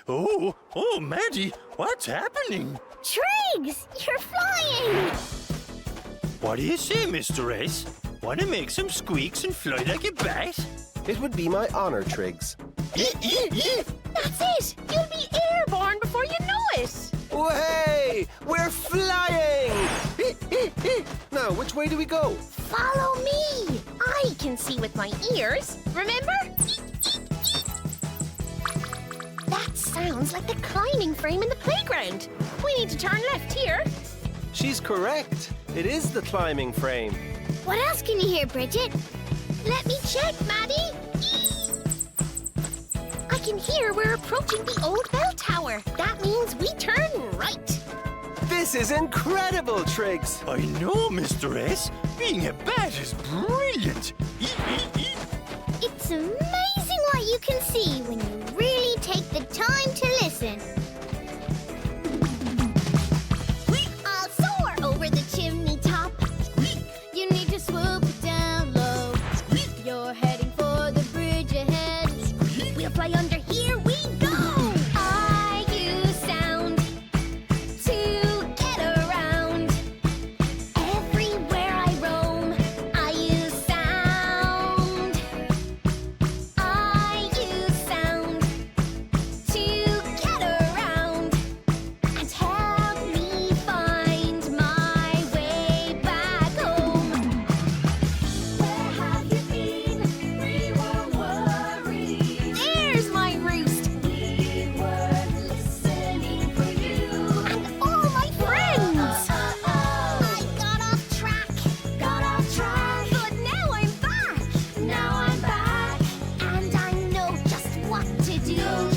Oh, Maddie, what's happening? Triggs, you're flying! What do you say, Mr. S? Want to make some squeaks and fly like a bat? It would be my honor, Triggs. That's it! You'll be airborne before you know it! Hey! We're flying! Now, which way do we go? Follow me! I can see with my ears, remember? That sounds like the climbing frame in the playground. We need to turn left here. She's correct. It is the climbing frame. What else can you hear, Bridget? Let me check, Maddie. I can hear we're approaching the old bell tower. That means we turn right. This is incredible, Triggs. I know, Mr. S. Being a bat is brilliant. It's amazing what you can see when you really take the time to listen. I'll soar over the chimney top. You need to swoop down low. You're heading for the bridge ahead. We'll fly under, here we go. I use sound to get around. Everywhere I roam, I use sound. I use sound to get around and help me find my way back home. Where have you been? We were worried. There's my roost. We were listening for you. And all my friends. I got off track. But now I'm back. And I know just what to do.